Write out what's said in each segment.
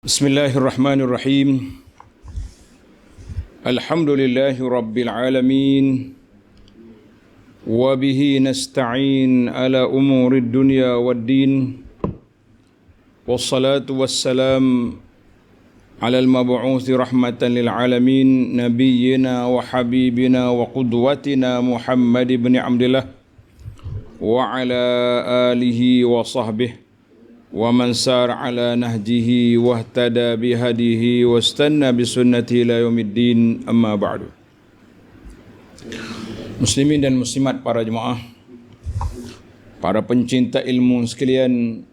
Bismillahirrahmanirrahim. Alhamdulillahi rabbil alamin. Wa bihi nasta'in ala umurid dunya waddin. Wassalatu wassalam ala al-mab'uthi rahmatan lil alamin, nabiyyina wa habibina wa qudwatina Muhammad ibn Abdullah wa ala alihi wa sahbihi wa man sar ala nahjihi wahtada bihadihi wastanna bisunnati ila yaumiddin, amma ba'du. Muslimin dan muslimat, para jemaah, para pencinta ilmu sekalian,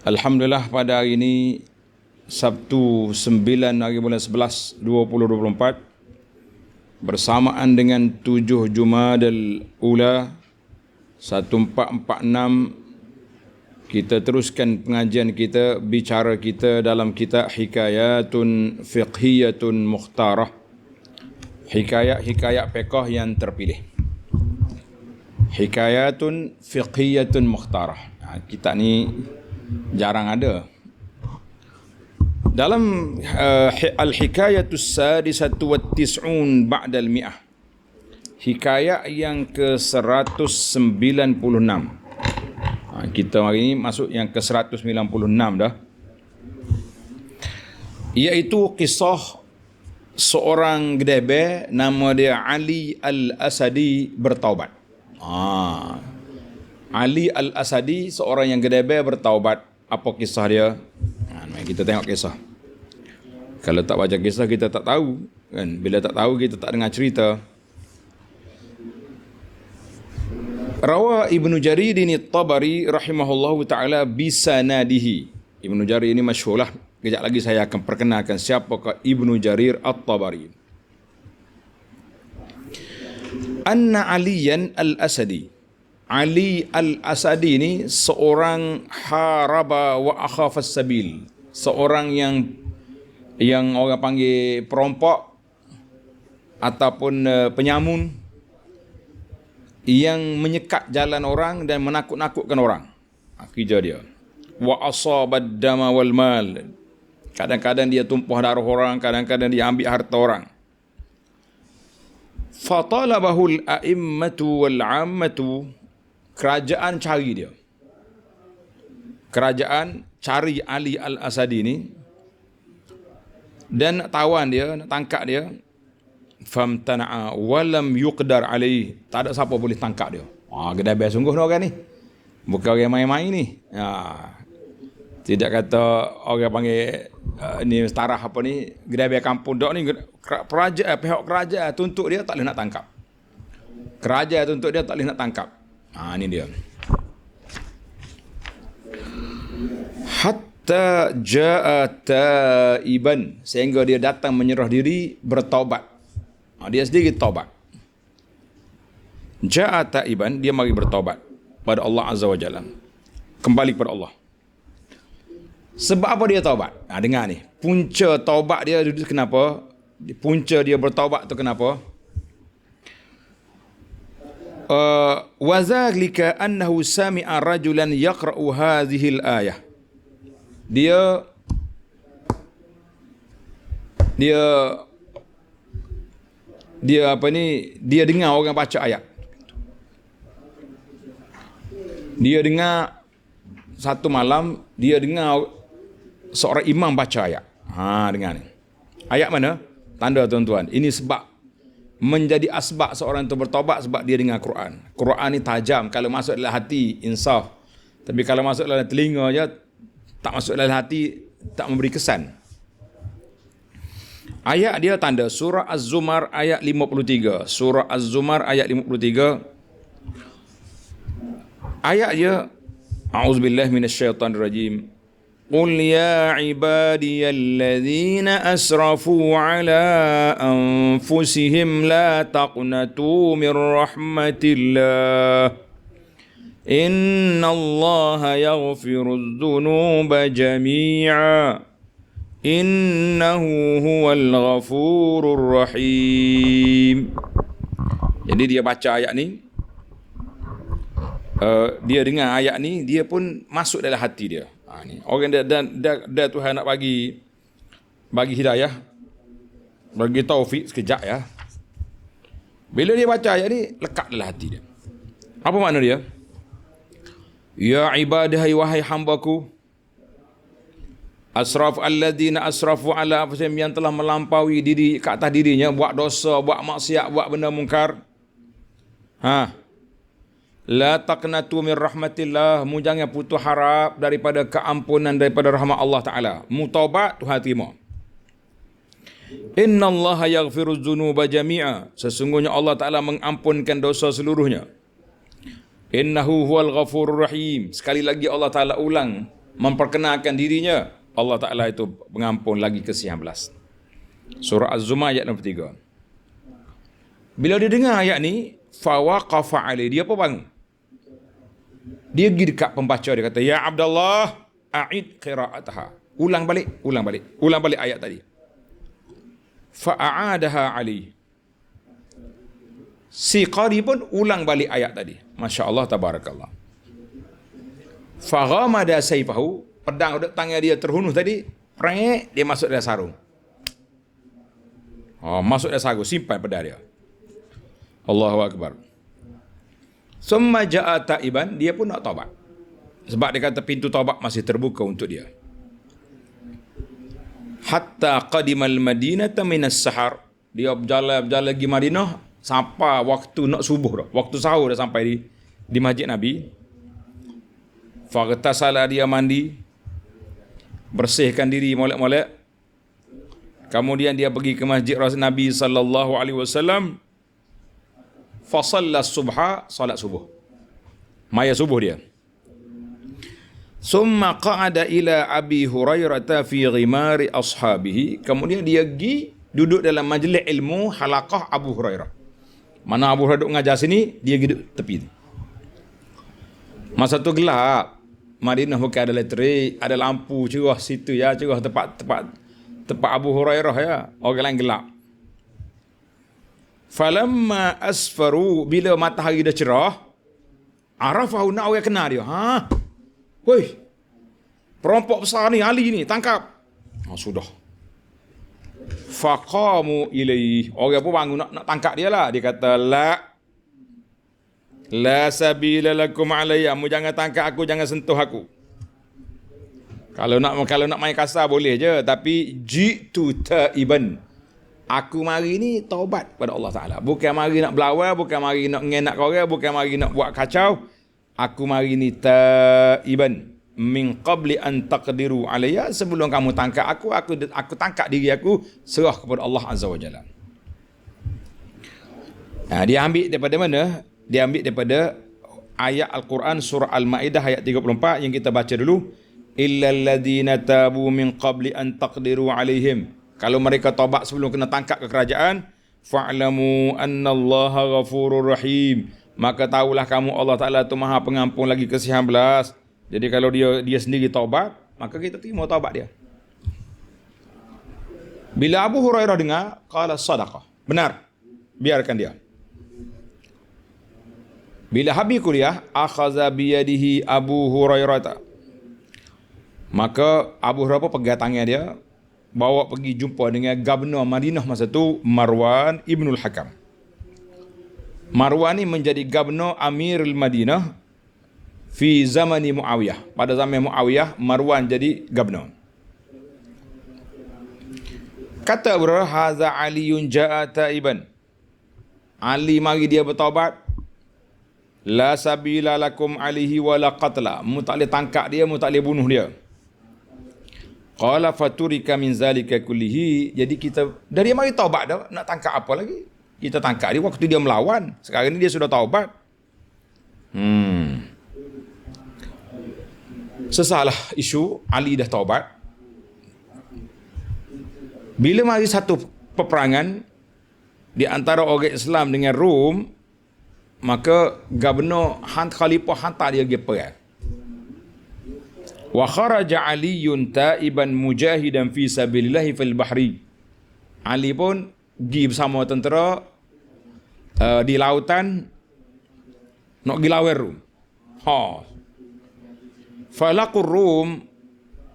alhamdulillah pada hari ini Sabtu 9 hari bulan 11 2024 bersamaan dengan 7 Jumadal Ula 1446, kita teruskan pengajian kita, bicara kita dalam kitab Hikayatun Fiqhiyatun Mukhtarah, hikayat-hikayat fiqh yang terpilih. Hikayatun Fiqhiyatun Mukhtarah. Kitab ni jarang ada. Dalam Al-Hikayatus Sadisatu wa Tis'un Ba'dal Mi'ah, hikayat yang ke-196. Kita hari ini masuk yang ke-196 dah. Iaitu kisah seorang gedebe nama dia Ali Al-Asadi bertaubat. Ali Al-Asadi, seorang yang gedebe bertaubat. Apa kisah dia? Mari kita tengok kisah. Kalau tak baca kisah kita tak tahu, kan? Bila tak tahu kita tak dengar cerita. Rawa Ibnu Jarir ini Tabari rahimahullahu ta'ala bisanadihi. Ibnu Jarir ini masyhurlah. Kejap lagi saya akan perkenalkan siapakah Ibnu Jarir At-Tabari. Anna Aliyan Al-Asadi. Ali Al-Asadi ini seorang haraba wa akhafas sabil. Seorang yang orang panggil perompak ataupun penyamun, yang menyekat jalan orang dan menakut-nakutkan orang. Kerja dia. Wa asabad dama wal mal. Kadang-kadang dia tumpah darah orang, kadang-kadang dia ambil harta orang. Fatalabahul a'immatu wal 'ammatu. Kerajaan cari dia. Kerajaan cari Ali Al-Asadi ni dan nak tawan dia, nak tangkap dia. Famtana'a walam yuqdar alaih. Tak ada siapa boleh tangkap dia. Gedabeh sungguh ni orang ni. Bukan orang main-main ni. Tidak kata orang panggil ni starah apa ni, gedabeh kampung dok ni, pihak kerajaan tuntut dia tak boleh nak tangkap. Kerajaan tuntut dia tak boleh nak tangkap. Ni dia. Hatta ja'a taiban, sehingga dia datang menyerah diri, bertaubat. Dia sendiri taubat. Ja'a taiban, dia mari bertaubat pada Allah Azza wa Jalla. Kembali kepada Allah. Sebab apa dia taubat? Dengar ni. Punca taubat dia kenapa? Punca dia bertaubat tu kenapa? Wa zalika annahu sami'a rajulan yaqra'u hadhihi al-ayah. Dia dengar orang baca ayat. Dia dengar satu malam, dia dengar seorang imam baca ayat. Dengar ni. Ayat mana? Tanda tuan-tuan. Ini sebab menjadi asbab seorang itu bertaubat, sebab dia dengar Quran. Quran ni tajam, kalau masuk dalam hati insaf. Tapi kalau masuk dalam telinga je, tak masuk dalam hati, tak memberi kesan. Ayat dia tanda surah Az-Zumar ayat 53. Surah Az-Zumar ayat 53. Ayat dia, a'udzubillahi minasyaitanirrajim. Qul ya ibadiyalladzina asrafu ala anfusihim la taqnatu min rahmatillah. Innallaha yaghfirudz dzunuba jami'a. Innahu huwal ghafurur rahim. Jadi dia baca ayat ni, dia dengar ayat ni, dia pun masuk dalam hati dia. Ni orang dia Tuhan nak bagi hidayah, bagi taufik sekejap ya. Bila dia baca ayat ni, lekat dalam hati dia. Apa makna dia? Ya ibadahai wahai hambaku, asraf alladzina asrafu ala anfusihim, yang telah melampaui diri ke atas dirinya, buat dosa, buat maksiat, buat benda mungkar. La taqnatu min rahmatillah, mu jangan putus harap daripada keampunan, daripada rahmat Allah Taala. Mu taubat, Tuhan terima. Innallaha yaghfiru dzunuba jami'a, sesungguhnya Allah Taala mengampunkan dosa seluruhnya. Innahu huwal ghafurur rahim, sekali lagi Allah Taala ulang memperkenalkan dirinya. Allah Ta'ala itu pengampun lagi ke-19. Surah Az-Zumar ayat nombor 3. Bila dia dengar ayat ni, fawaqafa alaihi, dia apa bangun? Dia pergi dekat pembaca, dia kata, Ya Abdullah, a'id qira'ataha. Ulang balik ayat tadi. Fa'a'adaha alaihi. Si qari pun ulang balik ayat tadi. Masya Allah, tabarakallah. Faghamada sayfahu, pedang duduk tangan dia terhunus tadi, prek, dia masuk dalam sarung. Masuk dalam sarung, simpan pedang dia. Allahu Akbar. Summa ja'a ta'iban, dia pun nak taubat. Sebab dia kata pintu taubat masih terbuka untuk dia. Hatta qadimal madinata minas sahar, dia berjalan lagi Madinah sampai waktu nak subuh dah. Waktu sahur dah sampai di Masjid Nabi. Faghtasala, dia mandi, bersihkan diri molek-molek. Kemudian dia pergi ke masjid Nabi sallallahu alaihi wasallam. Fa shalla subha, salat subuh. Maya subuh dia. Summa qa'ada ila Abi Hurairah fi ghimari ashabihi. Kemudian dia pergi duduk dalam majlis ilmu halaqah Abu Hurairah. Mana Abu Hurairah duduk mengajar sini, dia duduk tepi. Masa tu gelap. Madinah bukan ada elektrik, ada lampu cerah situ ya, cerah tempat Abu Hurairah ya. Orang lain gelap. Falamma asfaru, bila matahari dah cerah, arafahu, nak orang kenal dia. Woi, perampok besar ni, Ali ni, tangkap. Sudah. Faqamu ilaihi, orang pun bangun nak tangkap dia lah. Dia kata, La sabila lakum alayya, mu jangan tangkap aku, jangan sentuh aku. Kalau nak main kasar boleh je, tapi jitu taiban, aku mari ni taubat kepada Allah Taala. Bukan mari nak berlawan, bukan mari nak ngenak orang, bukan mari nak buat kacau. Aku mari ni taiban min qabli an taqdiru alayya, sebelum kamu tangkap aku tangkap diri aku, serah kepada Allah Azza wa Jalla. Dia ambil daripada mana? Dia ambil daripada ayat Al-Quran surah Al-Ma'idah ayat 34 yang kita baca dulu. Illal ladzina tabu min qabli an taqdiru alaihim. Kalau mereka taubat sebelum kena tangkap ke kerajaan, fa'lamu annallaha ghafurur rahim. Maka tahulah kamu Allah Ta'ala itu Maha Pengampun lagi ke-19. Jadi kalau dia sendiri taubat, maka kita terima taubat dia. Bila Abu Hurairah dengar, qala sadaqah. Benar. Biarkan dia. Bila habis kuliah, akhaza biyadihi Abu Hurairah. Maka Abu Hurairah pegang tangan dia, bawa pergi jumpa dengan Gubernur Madinah masa tu, Marwan Ibnul Hakam. Marwan ni menjadi Gubernur Amirul Madinah fi zamani Muawiyah. Pada zaman Muawiyah, Marwan jadi Gubernur. Kata Abu Hurairah, haza Aliyun ja'a taiban. Ali mari dia bertaubat. La sabila lakum alihi wala qatla. Mu tak boleh tangkap dia, mu tak boleh bunuh dia. Qala faturika min zalika kullihi. Jadi kita dari mari taubat dah, nak tangkap apa lagi? Kita tangkap dia waktu dia melawan. Sekarang ni dia sudah taubat. Sesalah isu Ali dah taubat. Bila mari satu peperangan di antara orang Islam dengan Rom, maka Gubernur Khalifah hantar dia pergi perang. Wa kharaja Aliyun taiban mujahidan fi sabilillah fil bahri. Ali pun pergi bersama tentera di lautan nak pergi lawan Rom. Falaqur Rom,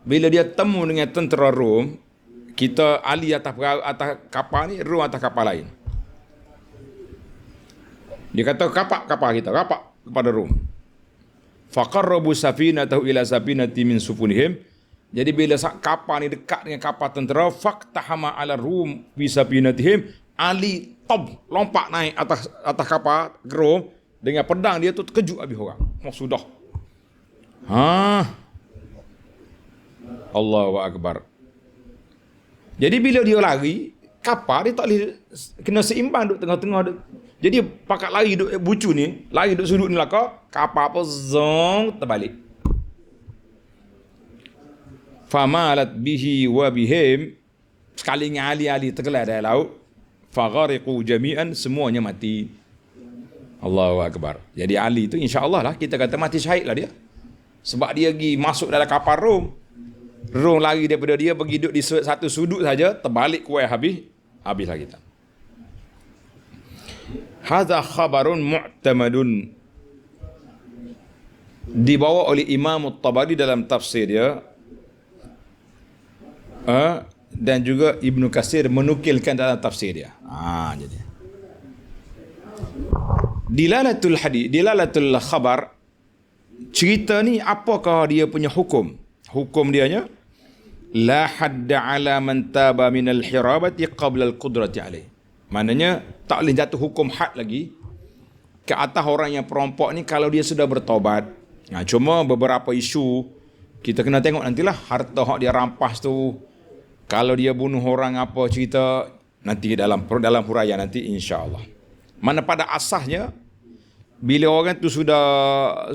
bila dia temu dengan tentera Rom, kita Ali atas kapal ni, Rom atas kapal lain. Dia kata kapal kita, kepada Rom. Faqarrabu safinatahu ila safinati min sufunihim. Jadi bila kapal ni dekat dengan kapal tentera, faqtahama ala Rum bi safinatihim, Ali lompat naik atas kapal Rom dengan pedang dia tu, terkejut habis orang. Sudah. Allahu Akbar. Jadi bila dia lari, kapal dia tak boleh kena seimbang duduk tengah-tengah. Jadi pakat lari duduk bucu ni, lari duduk sudut ni lah kapal apa zong terbalik. Famalat bihi wa bihim, sekali dengan Ali tergelar dalam laut, faghariqu jami'an, semuanya mati. Allahu Akbar. Jadi Ali tu insya-Allah lah kita kata mati syahid lah dia. Sebab dia pergi masuk dalam kapal Rom. Rom lari daripada dia, pergi duduk di satu sudut saja, terbalik kuai habislah kita. Hadza khabarun mu'tamadun, dibawa oleh Imam At-Tabari dalam tafsir dia, dan juga Ibnu Katsir menukilkan dalam tafsir dia. Jadi dilalatul khabar, cerita ni apakah dia punya hukum? Hukum dianya, la hadda ala man taba minal hirabati qabla al-qudrati alaih. Maknanya tak boleh jatuh hukum had lagi ke atas orang yang perampok ni kalau dia sudah bertaubat. Cuma beberapa isu kita kena tengok nantilah, harta hak dia rampas tu, kalau dia bunuh orang apa cerita, nanti dalam huraian nanti insya-Allah. Mana pada asasnya bila orang tu sudah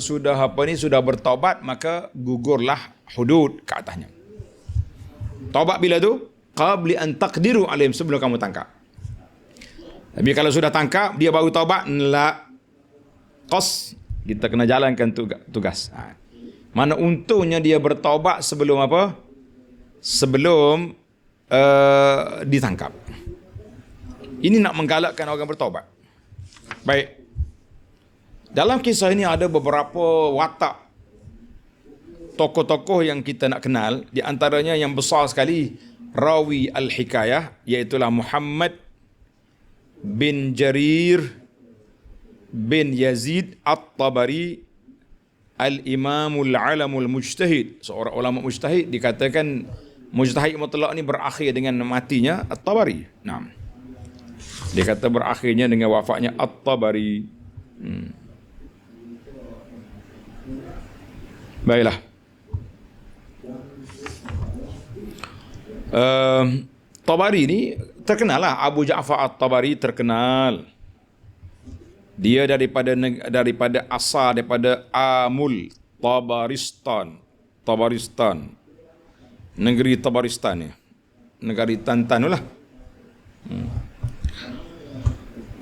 bertaubat, maka gugurlah hudud ke atasnya. Taubat bila tu? Qabli an taqdiru alaihim, sebelum kamu tangkap. Tapi kalau sudah tangkap, dia baru taubat, la qas, kita kena jalankan tugas. Mana untungnya dia bertaubat sebelum apa? Sebelum ditangkap. Ini nak menggalakkan orang bertaubat. Baik. Dalam kisah ini ada beberapa watak tokoh-tokoh yang kita nak kenal. Di antaranya yang besar sekali, rawi al-hikayah, iaitulah Muhammad bin Jarir bin Yazid At-Tabari, al-imamul alamul mujtahid, seorang ulama mujtahid. Dikatakan mujtahid mutlak ni berakhir dengan matinya At-Tabari. Dia kata berakhirnya dengan wafatnya At-Tabari. Baiklah. Tabari ni terkenal lah. Abu Ja'far At-Tabari terkenal. Dia daripada asal daripada Amul, Tabaristan. Negeri Tabaristan ni. Negeri Tantan lah.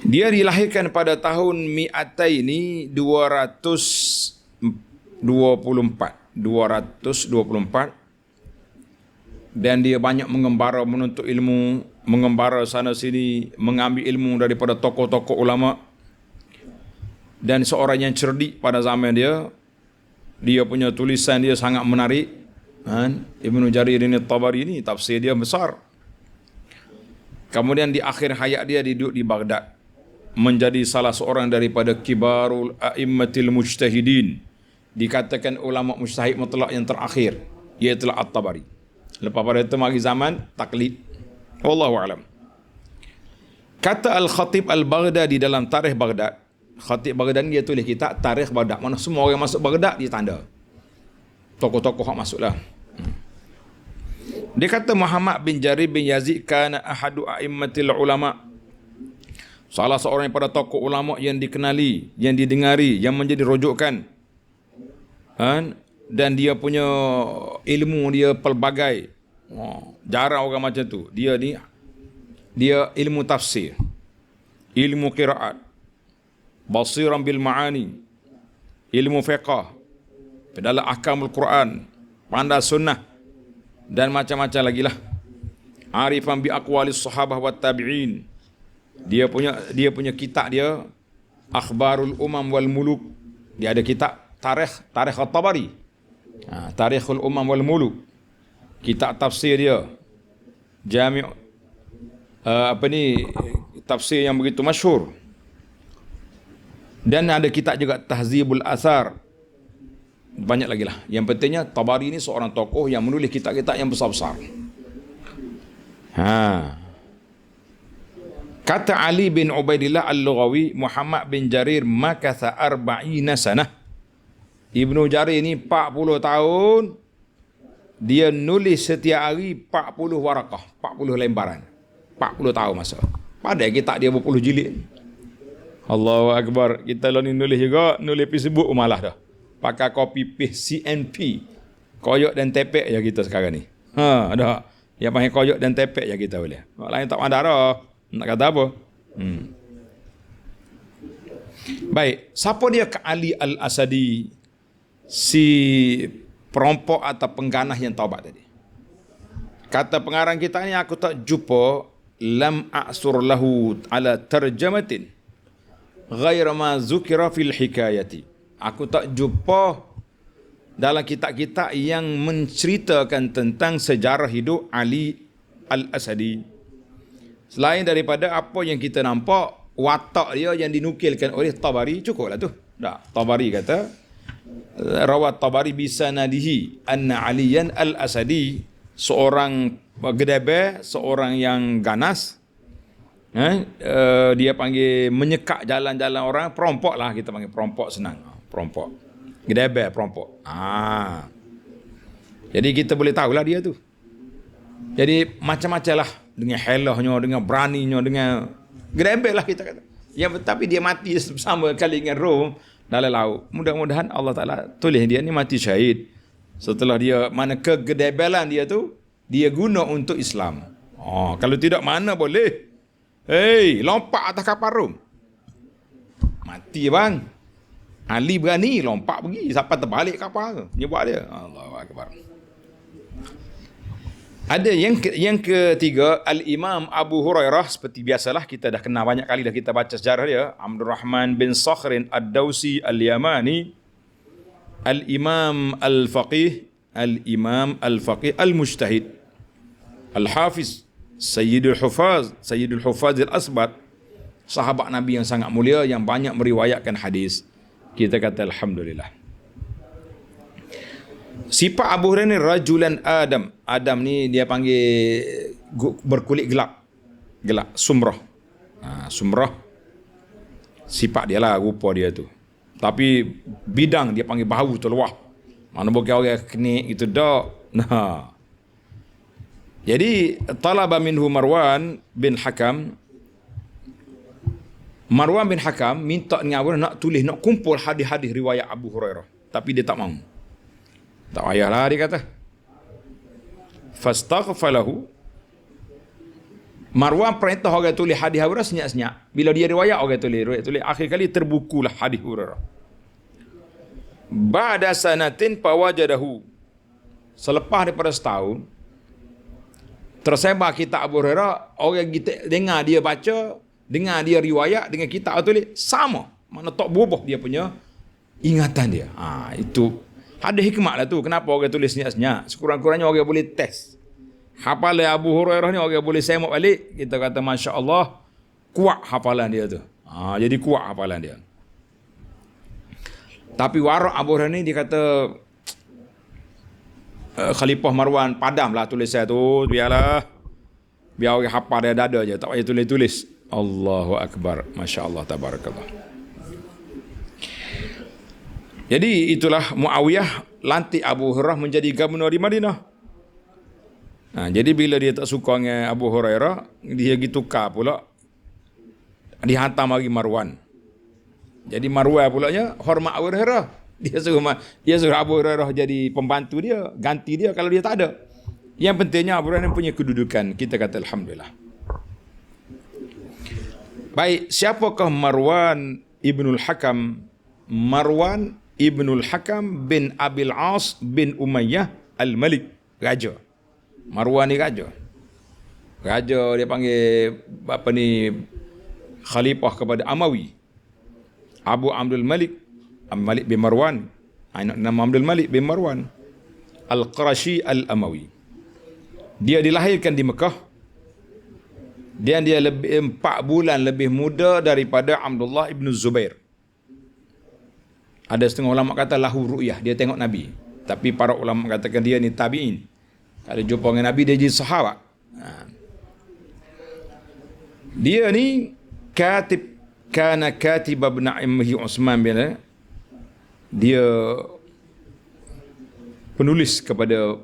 Dia dilahirkan pada tahun Mi'ataini 224, dan dia banyak mengembara, menuntut ilmu, mengembara sana sini, mengambil ilmu daripada tokoh-tokoh ulama, dan seorang yang cerdik pada zaman dia. Dia punya tulisan dia sangat menarik. Ibnu Jarir ini Tabari ini tafsir dia besar. Kemudian di akhir hayat dia duduk di Baghdad, menjadi salah seorang daripada kibarul a'immatil mujtahidin. Dikatakan ulama mujtahid mutlak yang terakhir, iaitu At-Tabari. Lepas pada itu mari zaman taklid. Wallahu a'lam. Kata Al-Khatib Al-Baghdadi dalam Tarikh Baghdad. Khatib Baghdad dia tulis kitab Tarikh Baghdad. Mana semua orang masuk Baghdad dia tanda. Tokoh-tokoh hak masuklah. Dia kata Muhammad bin Jarir bin Yazid kana ahadu a'immatil ulama. Salah seorang daripada tokoh ulama yang dikenali, yang didengari, yang menjadi rujukan. Dan dia punya ilmu dia pelbagai. Jarang orang macam tu. Dia ilmu tafsir, ilmu qiraat, basiran bil ma'ani, ilmu fiqh, dalam ahkamul Quran, pandai sunnah, dan macam-macam lagi lah. Arifan bi aqwalis sahabah wat tabi'in. Dia punya kitab dia Akhbarul Umam wal Muluk. Dia ada kitab Tarikh At-Tabari. Tarikhul Umam wal Muluk. kitab tafsir dia, Jami' tafsir yang begitu masyhur. Dan ada kitab juga Tahzibul Athar. Banyak lagi lah. Yang pentingnya Tabari ini seorang tokoh yang menulis kitab-kitab yang besar-besar. Kata Ali bin Ubaidillah Al-Lughawi, Muhammad bin Jarir makatha 40 sanah. Ibnu Jarir ni 40 tahun dia nulis setiap hari 40 warakah, 40 lembaran. 40 tahun masa. Padahal kitab dia berpuluh jilid. Allahu Akbar. Kita lah ni nulis juga, nulis Facebook malah dah. Pakai copy paste CNP. Koyok dan tepek je kita sekarang ni. Dah. Yang panggil koyok dan tepek je kita boleh. Orang lain tak pandai dah. Nak kata apa? Baik, siapa dia Ali Al-Asadi? Si perampok atau pengganas yang taubat tadi. Kata pengarang kita ni, aku tak jumpa lam a'sur lahu ala tarjamatin ghaira ma zukira fil hikayati. Aku tak jumpa dalam kitab-kitab yang menceritakan tentang sejarah hidup Ali Al-Asadi selain daripada apa yang kita nampak watak dia yang dinukilkan oleh Tabari. Cukuplah tu. Dah, Tabari kata rawat Tabari bisanadihi anna Aliyan Al-Asadi, seorang gedebe, seorang yang ganas, dia panggil menyekak jalan-jalan orang, perampok lah, kita panggil perampok senang, perampok, gedebe, perampok. Jadi kita boleh tahulah dia tu. Jadi macam-macam lah, dengan helahnya, dengan beraninya, dengan gedebe lah kita kata. Tapi dia mati bersama kali dengan Rom dalam laut. Mudah-mudahan Allah Ta'ala tulis dia ni mati syahid. Setelah dia, mana kegedebelan dia tu, dia guna untuk Islam. Kalau tidak, mana boleh. Lompat atas kapal Rom. Mati bang. Ali berani lompat pergi sampai terbalik kapal tu. Dia buat dia. Allahu Akbar. Ada yang ketiga, Al-Imam Abu Hurairah. Seperti biasalah, kita dah kenal banyak kali dah kita baca sejarah dia. Abdul Rahman bin Sakhrin Ad-Dawsi Al-Yamani, Al-Imam Al-Faqih, Al-Imam Al-Faqih Al-Mujtahid, Al-Hafiz, Sayyidul Hufaz Al-Asbat, sahabat Nabi yang sangat mulia, yang banyak meriwayatkan hadis. Kita kata Alhamdulillah. Sifat Abu Hurairah ni rajulan Adam. Adam ni dia panggil berkulit gelap. Gelap, sumrah. Sumrah. Sifat dia lah, rupa dia tu. Tapi bidang dia panggil bahu terluah. Mana bukan orang kenik gitu dak. Jadi talaba minhu Marwan bin Hakam. Marwan bin Hakam minta dengan Abu Hurairah nak tulis, nak kumpul hadis-hadis riwayat Abu Hurairah. Tapi dia tak mau. Tak payahlah, dia kata. Fastaghfalahu. Marwan perintah orang tulis hadis Hurairah senyap-senyap. Bila dia riwayat, orang tulis. Akhir kali terbukulah hadis Hurairah. Ba'da sanatin fawajadahu. Selepas daripada setahun, tersebar kitab Abu Hurairah. Orang kita dengar dia baca, dengar dia riwayat, dengan kitab tulis sama. Mana tak berubah dia punya ingatan dia. Itu ada hikmah lah tu. Kenapa orang tulis senyap-senyap? Sekurang-kurangnya orang boleh test. Hafalan Abu Hurairah ni orang boleh semak balik. Kita kata Masya Allah, kuat hafalan dia tu. Jadi kuat hafalan dia. Tapi warak Abu Hurairah ni dia kata, Khalifah Marwan padamlah tulisan tu, biarlah. Biar orang hafal dia dada je, tak payah tulis-tulis. Allahu Akbar. Masya Allah, tabarakallah. Jadi itulah Muawiyah lantik Abu Hurairah menjadi gubernur di Madinah. Jadi bila dia tak suka dengan Abu Hurairah, dia pergi tukar pula. Dihantar mari Marwan. Jadi Marwan pulanya hormat Abu Hurairah. Dia suruh Abu Hurairah jadi pembantu dia, ganti dia kalau dia tak ada. Yang pentingnya Abu Hurairah punya kedudukan. Kita kata Alhamdulillah. Baik, siapakah Marwan Ibnul Hakam? Marwan Ibnul Hakam bin Abil As bin Umayyah Al-Malik. Raja. Marwan ni raja. Raja dia panggil khalifah kepada Amawi. Abu Abdul Malik, Malik bin Marwan. Nama Abdul Malik bin Marwan Al-Qurashi Al-Amawi. Dia dilahirkan di Mekah dan dia lebih 4 bulan lebih muda daripada Abdullah ibn Zubair. Ada setengah ulama kata lahu ru'yah, dia tengok Nabi. Tapi para ulama katakan dia ni tabi'in. Kalau jumpa dengan Nabi dia jadi sahabat. Dia ni kana katib ibn amhi Uthman bin, dia penulis kepada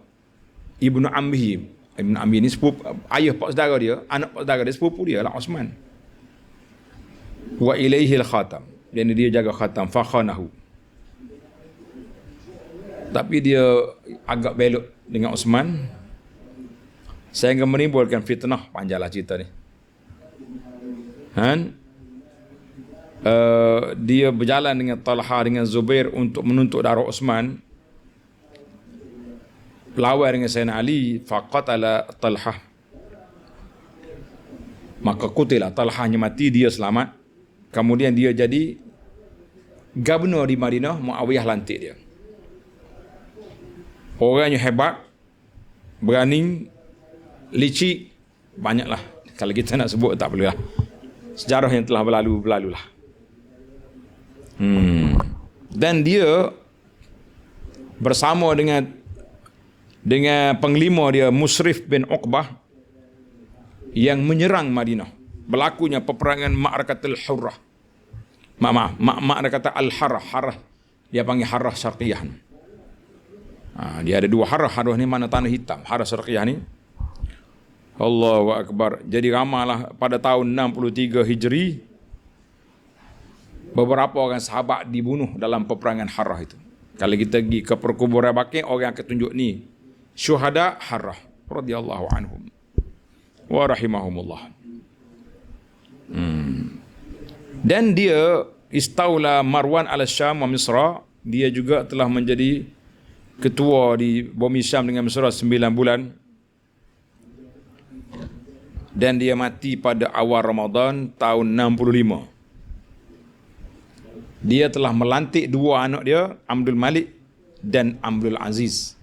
ibnu amhi. Ibnu amhi ni sepupu, ayah pak saudara dia, anak pak saudara dia, sepupu dia lah Uthman. Wa ilaihi al-khatam, dan dia jaga khatam, fakhanahu. Tapi dia agak belok dengan Uthman sehingga menimbulkan fitnah. Panjanglah cerita ni. Dia berjalan dengan Talha dengan Zubair untuk menuntut darah Uthman, lawan dengan Sayyidina Ali. Faqatala Talha, maka kutilah Talhanya, mati, dia selamat. Kemudian dia jadi gubernur di Madinah. Muawiyah lantik dia. Orangnya hebat, berani, licik, banyaklah. Kalau kita nak sebut tak perlulah. Sejarah yang telah berlalu-lalulah. Dan dia bersama dengan panglima dia Musrif bin Uqbah yang menyerang Madinah. Berlakunya peperangan Ma'rakatul Hurrah. Ma'rakatul Al-Harrah. Dia panggil Harrah Syarqiyah. Dia ada 2 harrah. Harrah ni mana tanah hitam. Harrah Syarqiyah ni, Allahu Akbar. Jadi ramalah pada tahun 63 Hijri, beberapa orang sahabat dibunuh dalam peperangan Harrah itu. Kalau kita pergi ke perkuburan Baqi', orang akan tunjuk ni syuhada Harrah radhiyallahu anhum wa rahimahumullah. Dan dia istaula Marwan al-Syam wa Misra. Dia juga telah menjadi ketua di bumi Syam dengan Misra 9 bulan. Dan dia mati pada awal Ramadan tahun 65. Dia telah melantik 2 anak dia, Abdul Malik dan Abdul Aziz.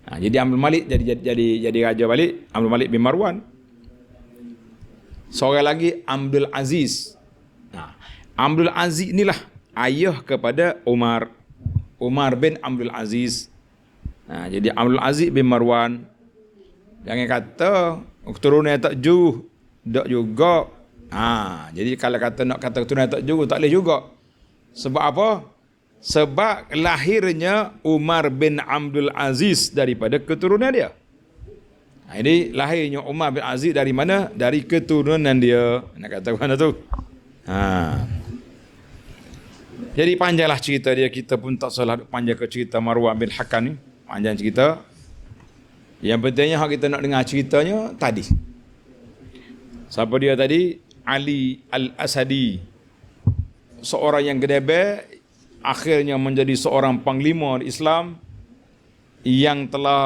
Jadi Abdul Malik jadi raja balik, Abdul Malik bin Marwan. Seorang lagi Abdul Aziz. Abdul Aziz inilah ayah kepada Umar bin Abdul Aziz. Jadi Abdul Aziz bin Marwan. Jangan kata keturunan tak jauh, tak juga. Jadi kalau kata nak kata keturunan tak jauh, tak boleh juga. Sebab apa? Sebab lahirnya Umar bin Abdul Aziz daripada keturunan dia. Jadi lahirnya Umar bin Aziz dari mana? Dari keturunan dia. Nak kata mana tu? Jadi panjanglah cerita dia. Kita pun tak salah panjang ke cerita Marwan bin Hakam ni. Panjang cerita. Yang pentingnya hak kita nak dengar ceritanya tadi. Siapa dia tadi? Ali Al-Asadi. Seorang yang gedebe, akhirnya menjadi seorang panglima Islam yang telah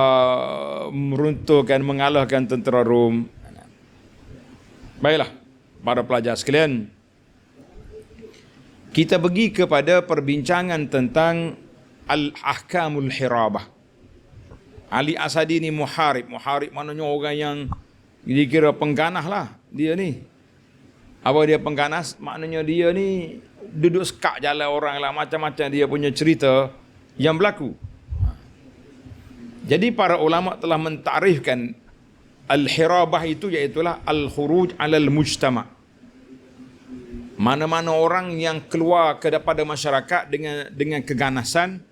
meruntuhkan, mengalahkan tentera Rom. Baiklah, para pelajar sekalian, kita pergi kepada perbincangan tentang Al-Ahkamul Hirabah. Ali Asadi ni muharib. Muharib maknanya orang yang dikira pengganas lah. Dia ni. Apa dia pengganas? Maknanya dia ni duduk sekak jalan orang lah. Macam-macam dia punya cerita yang berlaku. Jadi para ulama telah mentarifkan Al-Hirabah itu iaitulah Al-Khuruj alal Mujtama'. Mana-mana orang yang keluar kepada masyarakat dengan keganasan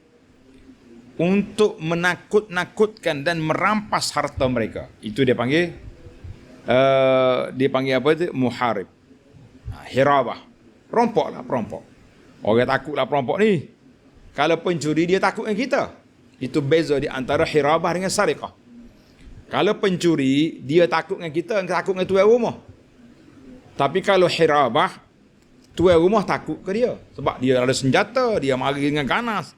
untuk menakut-nakutkan dan merampas harta mereka. Itu dia panggil apa tu? Muharib. Hirabah. Perampok. Orang takutlah perampok ni. Kalau pencuri dia takut dengan kita. Itu beza di antara hirabah dengan sariqah. Kalau pencuri dia takut dengan kita, takut dengan tuan rumah. Tapi kalau hirabah, tuan rumah takut ke dia. Sebab dia ada senjata, dia mari dengan ganas.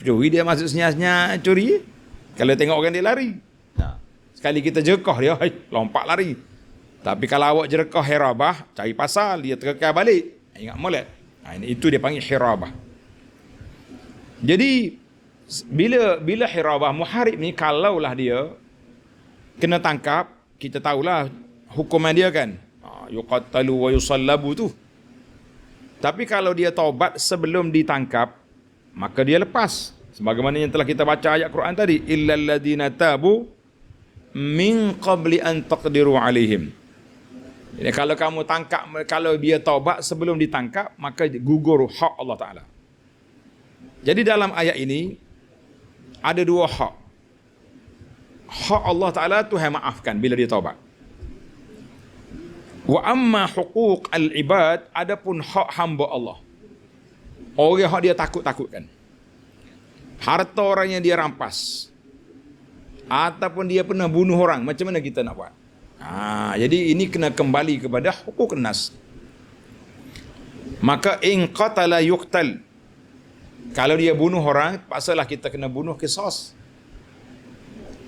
Curi dia masuk senyap-senyap curi. Kalau tengok orang dia lari. Sekali kita jekah dia, lompat lari. Tapi kalau awak jerekah hirabah, cari pasal, dia terkekal balik. Ingat molek. Itu dia panggil hirabah. Jadi bila hirabah muharib ni, kalaulah dia kena tangkap, kita tahulah hukuman dia kan. Yuqattalu wa yusallabu tu. Tapi kalau dia taubat sebelum ditangkap, maka dia lepas. Sebagaimana yang telah kita baca ayat Quran tadi, illal ladzina tabu min qabli an taqdiru alaihim. Jadi kalau kamu tangkap, kalau dia taubat sebelum ditangkap, maka gugur hak Allah Taala. Jadi dalam ayat ini ada dua hak. Hak Allah Taala Tuhan maafkan bila dia taubat. Wa amma huquq al-ibad, adapun hak hamba Allah. Orang hak dia takut-takutkan. Harta orang yang dia rampas. Ataupun dia pernah bunuh orang, macam mana kita nak buat? Jadi ini kena kembali kepada huquq nas. Maka in qatala yuqtal. Kalau dia bunuh orang, paksalah kita kena bunuh qisas.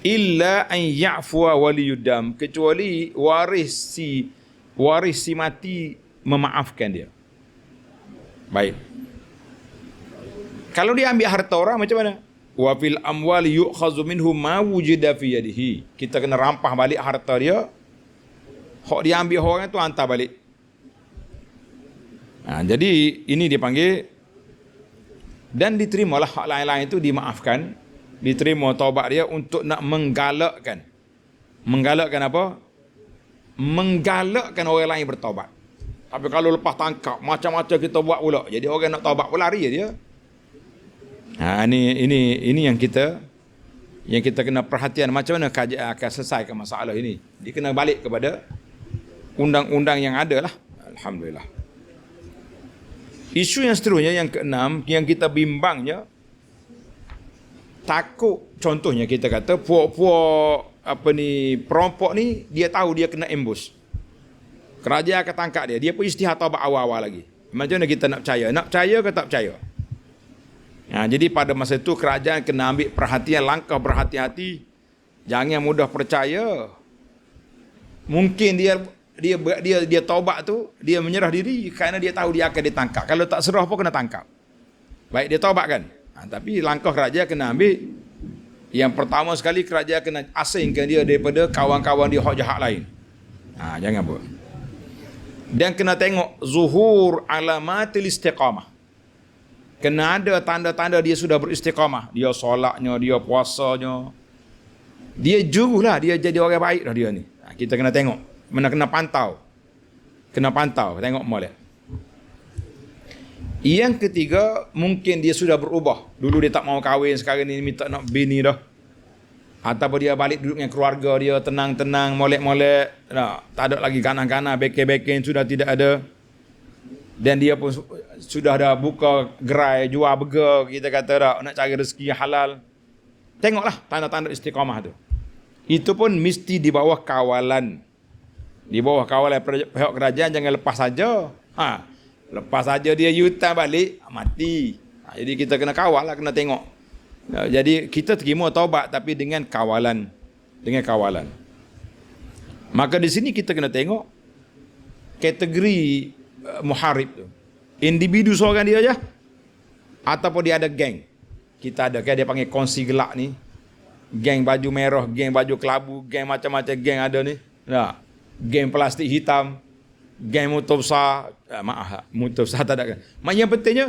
Illa an ya'fwa waliyuddam, kecuali waris si mati memaafkan dia. Baik. Kalau dia ambil harta orang macam mana? Wa fil amwali yu'khazu minhu ma wujida fi yadihi. Kita kena rampah balik harta dia. Hak dia ambil orang tu hantar balik. Jadi ini dipanggil, dan diterimalah hak lain-lain itu dimaafkan. Diterima taubat dia untuk nak menggalakkan. Menggalakkan apa? Menggalakkan orang lain bertaubat. Tapi kalau lepas tangkap macam-macam kita buat pula, jadi orang nak taubat pun lari dia. Ini yang kita kena perhatian, macam mana kajian akan selesaikan masalah ini. Dia kena balik kepada undang-undang yang ada lah. Alhamdulillah. Isu yang seterusnya, yang keenam, yang kita bimbangnya, takut, contohnya kita kata puak-puak perampok ni, dia tahu dia kena ambush. Kerajaan akan tangkap dia. Dia pun istihad taubat awal-awal lagi. Macam mana kita nak percaya? Nak percaya ke tak percaya? Jadi pada masa itu kerajaan kena ambil perhatian, langkah berhati-hati. Jangan mudah percaya. Mungkin dia taubat tu, dia menyerah diri kerana dia tahu dia akan ditangkap. Kalau tak serah pun kena tangkap. Baik, dia taubat kan? Tapi langkah kerajaan kena ambil. Yang pertama sekali, kerajaan kena asingkan dia daripada kawan-kawan dia hak jahat lain. Jangan buat. Dan kena tengok zuhur alamatil istiqamah. Kena ada tanda-tanda dia sudah beristiqamah. Dia solatnya, dia puasanya. Dia jurulah, dia jadi orang baik dah dia ni. Kita kena tengok. Kena pantau. Kena pantau, tengok molek. Yang ketiga, mungkin dia sudah berubah. Dulu dia tak mau kahwin, sekarang ni minta nak bini dah. Ataupun dia balik duduk dengan keluarga dia, tenang-tenang, molek-molek. Tak ada lagi ganas-ganas, beken-beken sudah tidak ada. Dan dia pun sudah ada buka gerai, jual burger, kita kata dah, nak cari rezeki halal. Tengoklah tanda-tanda istiqamah tu. Itu pun mesti di bawah kawalan. Di bawah kawalan pihak kerajaan, jangan lepas saja. Lepas saja dia yutan balik, mati. Jadi kita kena kawal lah, kena tengok. Jadi kita terima taubat tapi dengan kawalan. Dengan kawalan. Maka di sini kita kena tengok kategori muharib tu. Individu seorang dia aja, ataupun dia ada geng. Kita ada, dia panggil kongsi gelak ni. Geng baju merah, geng baju kelabu, geng macam-macam geng ada ni. Geng plastik hitam, geng motor besar. Motor besar tak ada kan. Yang pentingnya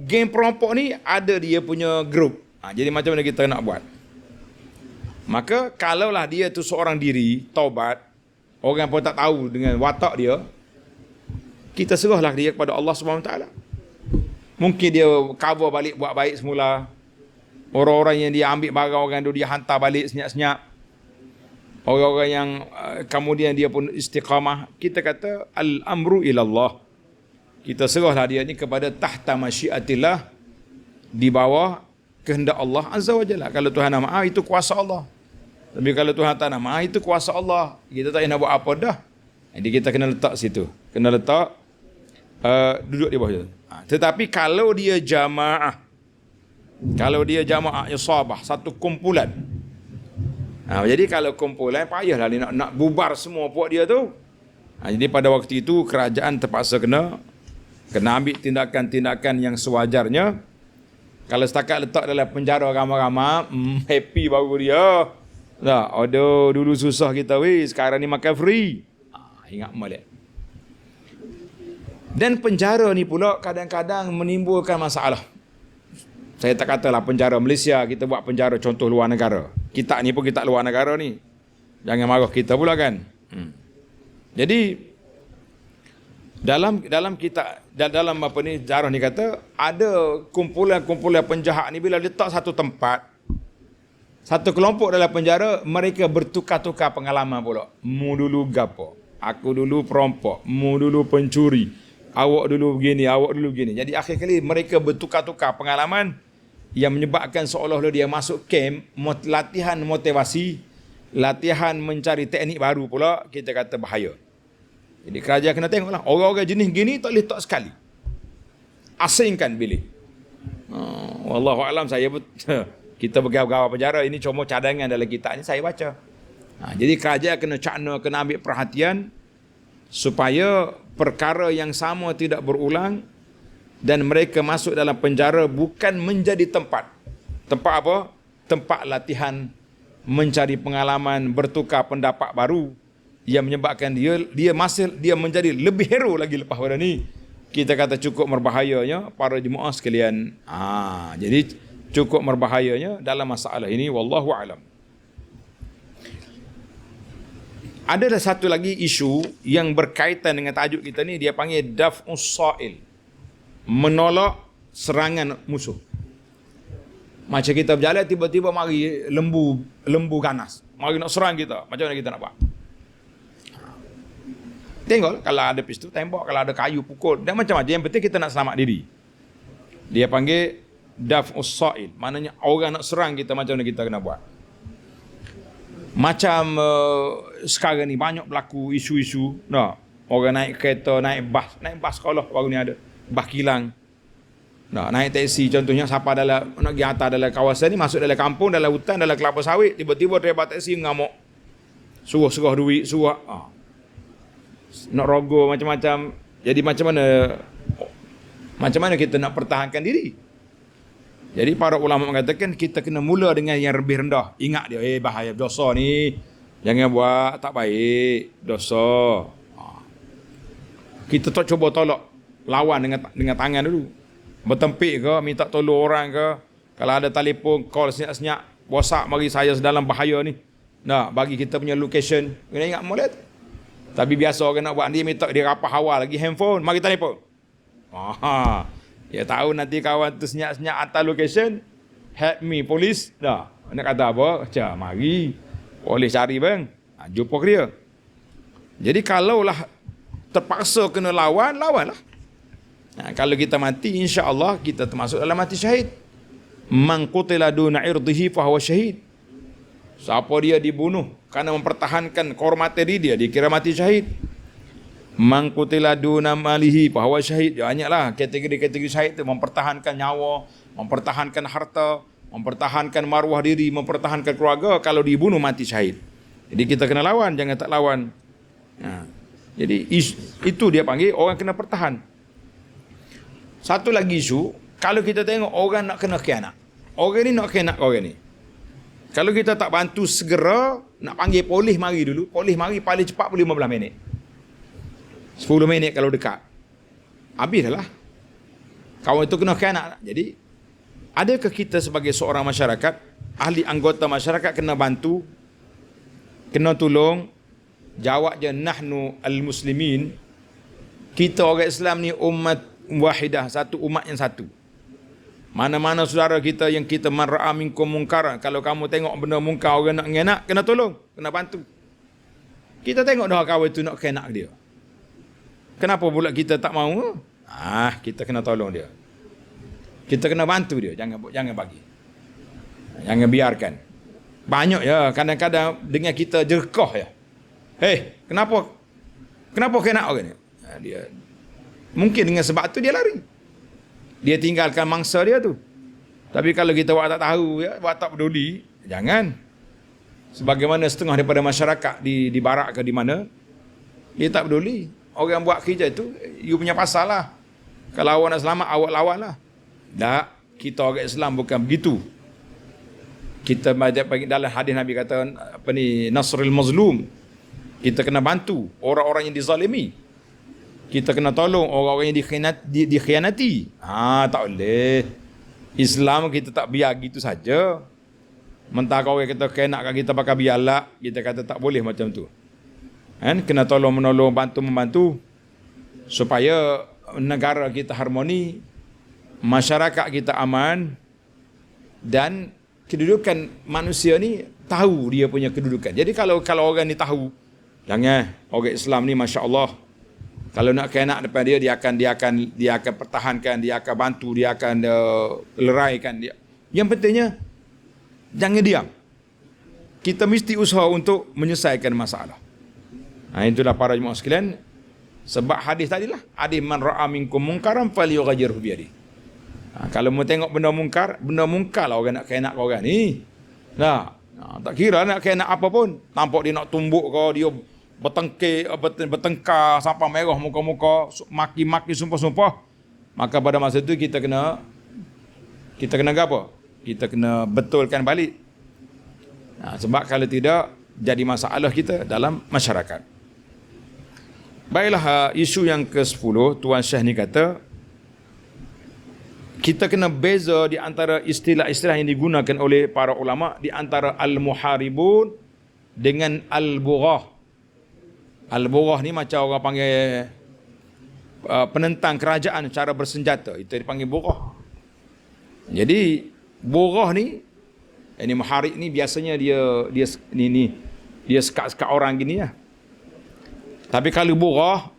geng perampok ni ada dia punya grup. Jadi macam mana kita nak buat? Maka kalaulah dia tu seorang diri taubat, orang pun tak tahu dengan watak dia, kita serahlah dia kepada Allah SWT. Mungkin dia cover balik, buat baik semula. Orang-orang yang dia ambil barang orang tu, dia hantar balik senyap-senyap. Orang-orang yang kemudian dia pun istiqamah. Kita kata al-amru ilallah. Kita serahlah dia ni kepada tahta masyiatillah, di bawah kehendak Allah Azza wa Jalla. Kalau Tuhan nak maaf, itu kuasa Allah. Tapi kalau Tuhan tak nak maaf, itu kuasa Allah. Kita tak nak buat apa dah. Jadi kita kena letak situ. Kena letak duduk di bawah itu. Tetapi kalau dia jamaah, isabah, satu kumpulan. Jadi kalau kumpulan, payahlah dia nak bubar semua puak dia tu. Jadi pada waktu itu kerajaan terpaksa kena ambil tindakan-tindakan yang sewajarnya. Kalau setakat letak dalam penjara ramai-ramai, happy baru dia. Nah, aduh dulu susah kita weh, sekarang ni makan free. Ingat molek. Dan penjara ni pula kadang-kadang menimbulkan masalah. Saya tak katalah penjara Malaysia, kita buat penjara contoh luar negara. Kita ni pun kita luar negara ni. Jangan marah kita pula kan. Jadi dalam kita dalam apa ni jarah ni kata ada kumpulan-kumpulan penjahat ni bila letak satu tempat, satu kelompok dalam penjara, mereka bertukar-tukar pengalaman pula. Mu dulu gapo, aku dulu perampok, mu dulu pencuri, awak dulu begini, awak dulu begini. Jadi akhir kali mereka bertukar-tukar pengalaman yang menyebabkan seolah-olah dia masuk camp, latihan motivasi, latihan mencari teknik baru pula, kita kata bahaya. Jadi kerajaan kena tengoklah, orang-orang jenis gini tak boleh tak sekali. Asingkan bilik. Wallahualam saya kita bergawa-gawa penjara, ini cuma cadangan dalam kitab ni saya baca. Jadi kerajaan kena cakna, kena ambil perhatian supaya perkara yang sama tidak berulang dan mereka masuk dalam penjara bukan menjadi tempat apa? Tempat latihan, mencari pengalaman, bertukar pendapat baru yang menyebabkan dia menjadi lebih hero lagi lepas pada ni. Kita kata cukup berbahayanya para jemaah sekalian. Jadi cukup berbahayanya dalam masalah ini, wallahu alam. Ada satu lagi isu yang berkaitan dengan tajuk kita ni, dia panggil daf'us sa'il. Menolak serangan musuh. Macam kita berjalan tiba-tiba mari lembu ganas, mari nak serang kita. Macam mana kita nak buat? Tengok kalau ada pistol tembak, kalau ada kayu pukul dan macam-macam. Yang penting kita nak selamat diri. Dia panggil daf'us sa'il. Maknanya orang nak serang kita, macam mana kita kena buat. Macam sekarang ni banyak berlaku isu-isu. Orang naik kereta, naik bas sekolah baru ni ada. Bas kilang. Naik teksi contohnya, siapa dalam nak pergi atas dalam kawasan ni, masuk dalam kampung, dalam hutan, dalam kelapa sawit, tiba-tiba driver teksi ngamuk. Suruh duit, nak rogo macam-macam. Jadi macam mana kita nak pertahankan diri? Jadi para ulama mengatakan kita kena mula dengan yang lebih rendah. Ingat dia, bahaya dosa ni, jangan buat, tak baik, dosa. Kita tak cuba tolak, lawan dengan tangan dulu. Bertempik ke, minta tolong orang ke, kalau ada telefon call senyap-senyap, WhatsApp, mari saya dalam bahaya ni. Bagi kita punya location. Kena ingat molek. Tapi biasa orang nak buat dia minta dia rapah awal lagi handphone, mari telefon. Dia tahu nanti kawan tu senyap-senyap atas location, help me polis. Nak kata apa? Mari polis cari bang. Jumpa ke dia. Jadi kalaulah terpaksa kena lawanlah. Kalau kita mati, insya-Allah kita termasuk dalam mati syahid. Man qutila duna irdihi fa huwa syahid. Siapa dia dibunuh kerana mempertahankan kehormatan diri dia, dikira mati syahid. Man qutila duna malihi fa huwa syahid. Banyaklah kategori-kategori syahid tu, mempertahankan nyawa, mempertahankan harta, mempertahankan maruah diri, mempertahankan keluarga. Kalau dibunuh mati syahid. Jadi kita kena lawan, jangan tak lawan. Jadi itu dia panggil orang kena pertahan. Satu lagi isu, kalau kita tengok orang nak kena khianat. Orang ni nak khianat orang ni. Kalau kita tak bantu segera, nak panggil polis mari dulu. Polis mari paling cepat pun 15 minit. 10 minit kalau dekat. Habis dah lah. Kawan itu kena khianat. Jadi, adakah kita sebagai seorang masyarakat, ahli anggota masyarakat kena bantu, kena tolong? Jawab je, nahnu al-muslimin. Kita orang Islam ni umat wahidah, satu umat yang satu. Mana-mana saudara kita yang kita man ra'a minkum munkaran, kalau kamu tengok benda mungkar orang nak ngenak, kena tolong, kena bantu. Kita tengok dah kawan itu nak kenak dia. Kenapa pula kita tak mau? Kita kena tolong dia. Kita kena bantu dia, jangan bagi. Jangan biarkan. Banyak ya kadang-kadang dengan kita jerkah ya. Kenapa kenak orang ni? Dia mungkin dengan sebab tu dia lari. Dia tinggalkan mangsa dia tu. Tapi kalau kita buat tak tahu, buat tak peduli, jangan. Sebagaimana setengah daripada masyarakat di barak ke di mana, dia tak peduli. Orang buat kerja itu, you punya pasal lah. Kalau awak nak selamat, awak lawan lah. Tak, kita orang Islam bukan begitu. Kita dalam hadis Nabi kata apa ni, nasrul mazlum. Kita kena bantu orang-orang yang dizalimi. Kita kena tolong orang-orang yang dikhianati. Tak boleh. Islam kita tak biar gitu saja. Mentah kau kita kenakkan kita pakai biarlah, kita kata tak boleh macam tu. Kan? Kena tolong menolong, bantu membantu supaya negara kita harmoni, masyarakat kita aman, dan kedudukan manusia ni tahu dia punya kedudukan. Jadi kalau orang ni tahu, jangan orang Islam ni masya-Allah, kalau nak kenak depan dia akan pertahankan, dia akan bantu, dia akan leraikan dia. Yang pentingnya jangan diam. Kita mesti usaha untuk menyelesaikan masalah. Itulah para jemaah sekalian. Sebab hadis tadilah, hadis man ra'a minkum munkaran falyughayyirhu bi yadihi. Kalau mau tengok benda mungkar lah orang nak kenak kau orang ni. Tak kira nak kenak apa pun. Nampak dia nak tumbuk kau, dia bertengkar sampai merah muka-muka, maki-maki sumpah-sumpah. Maka pada masa itu kita kena apa? Kita kena betulkan balik. Sebab kalau tidak, jadi masalah kita dalam masyarakat. Baiklah, isu yang ke-10, Tuan Syekh ni kata, kita kena beza di antara istilah-istilah yang digunakan oleh para ulama di antara al-muharibun dengan al-bughah. Al-bughah ni macam orang panggil penentang kerajaan cara bersenjata, itu dipanggil bughah. Jadi bughah ni, ini muharib ni biasanya dia sekat-sekat orang gini lah. Tapi kalau bughah,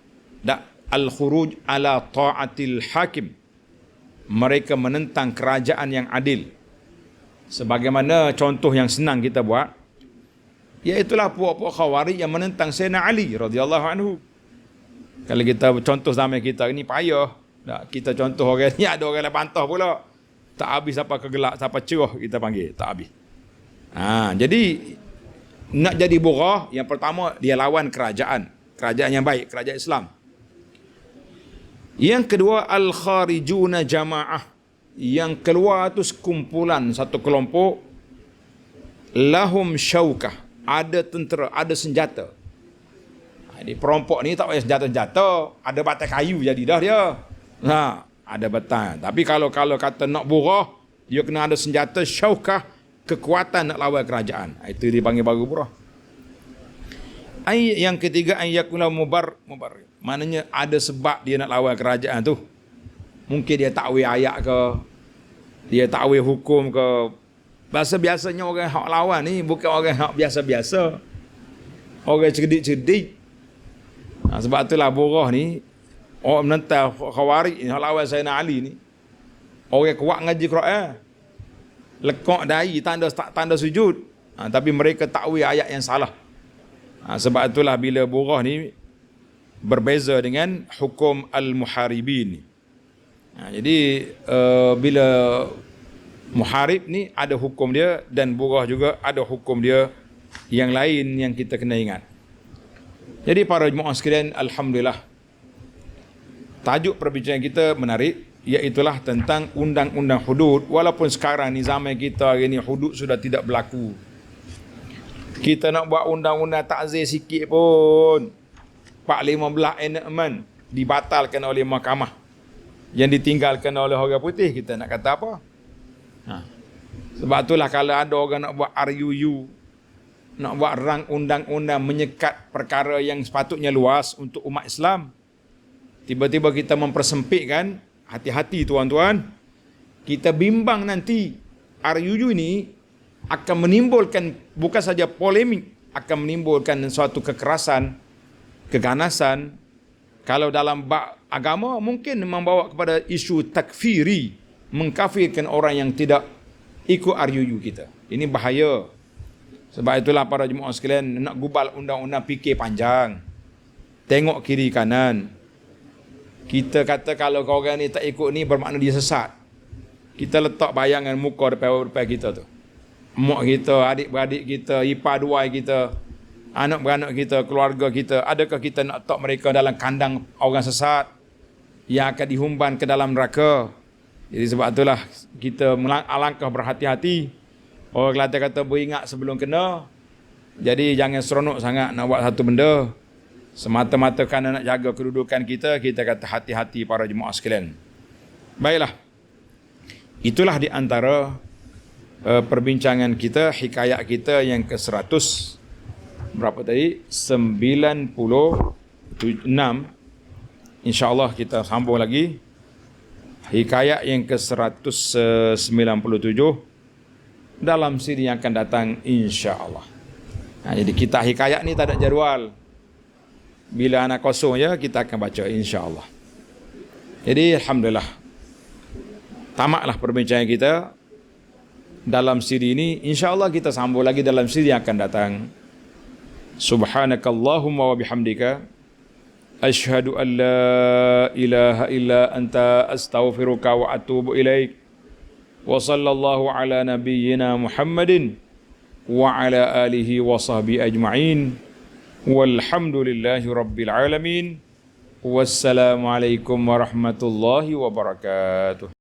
al-khuruj ala ta'atil hakim, mereka menentang kerajaan yang adil. Sebagaimana contoh yang senang kita buat, iaitulah puak-puak Khawarij yang menentang Sayyidina Ali radhiyallahu anhu. Kalau kita contoh zaman kita ni payah. Kita contoh orang ni, ada orang yang bantah pula. Tak habis siapa kegelak, siapa cerah kita panggil, tak habis. Jadi nak jadi bughah, yang pertama dia lawan kerajaan yang baik, kerajaan Islam. Yang kedua, al-kharijuna jamaah, yang keluar tu sekumpulan, satu kelompok, lahum syaukah, ada tentera, ada senjata. Jadi perompok ni tak payah senjata-senjata, ada batai kayu jadi dah dia. Ada batai. Tapi kalau kata nak bughah, dia kena ada senjata, syaukah, kekuatan nak lawan kerajaan. Itu dipanggil baru bughah. Yang ketiga, ayyakula mubar. Maknanya ada sebab dia nak lawan kerajaan tu. Mungkin dia takwil ayat ke, dia takwil hukum ke. Biasanya orang hak lawan ni bukan orang hak biasa-biasa, orang cerdik-cerdik. Sebab itulah bughah ni, orang menentang Khawarij ni, hak lawan Sayyidina Ali ni, orang kuat ngaji Quran, lekok dahi, tanda sujud, tapi mereka takwil ayat yang salah. Sebab itulah bila bughah ni berbeza dengan hukum al-muharibin. Jadi bila muharib ni ada hukum dia, dan bughah juga ada hukum dia yang lain yang kita kena ingat. Jadi para jemaah sekalian, alhamdulillah, tajuk perbincangan kita menarik, iaitulah tentang undang-undang hudud. Walaupun sekarang ni zaman kita hari ni hudud sudah tidak berlaku. Kita nak buat undang-undang takzir sikit pun 4-15 enactment dibatalkan oleh mahkamah, yang ditinggalkan oleh orang putih. Kita nak kata apa? Sebab itulah kalau ada orang nak buat RUU, nak buat rang undang-undang menyekat perkara yang sepatutnya luas untuk umat Islam, tiba-tiba kita mempersempitkan, hati-hati tuan-tuan. Kita bimbang nanti RUU ini akan menimbulkan bukan saja polemik, akan menimbulkan suatu kekerasan, keganasan. Kalau dalam bab agama mungkin membawa kepada isu takfiri, mengkafirkan orang yang tidak ikut RUU kita. Ini bahaya. Sebab itulah para jemaah sekalian, nak gubal undang-undang fikir panjang, tengok kiri kanan. Kita kata kalau orang ni tak ikut ni bermakna dia sesat. Kita letak bayangan muka depan kita tu, mak kita, adik-beradik kita, ipar duai kita, anak-beranak kita, keluarga kita. Adakah kita nak letak mereka dalam kandang orang sesat yang akan dihumban ke dalam neraka? Jadi sebab itulah kita alangkah berhati-hati Orang Kelantan kata beringat sebelum kena. Jadi jangan seronok sangat nak buat satu benda. Semata-mata kerana nak jaga kedudukan kita, kita kata hati-hati para jemaah sekalian. Baiklah. Itulah di antara perbincangan kita, hikayat kita yang ke-100. Berapa tadi? 96. InsyaAllah kita sambung lagi. Hikayat yang ke-197 dalam siri yang akan datang insya-Allah. Jadi kita hikayat ni tak ada jadual. Bila anak kosong je kita akan baca insya-Allah. Jadi alhamdulillah. Tamatlah perbincangan kita dalam siri ini. Insya-Allah kita sambung lagi dalam siri yang akan datang. Subhanakallahumma wa bihamdika asyhadu an la ilaha illa anta astaghfiruka wa atubu ilaik. Wa sallallahu ala nabiyyina Muhammadin wa ala alihi wa sahbihi ajma'in. Walhamdulillahi rabbil alamin. Wassalamu alaikum warahmatullahi wabarakatuh.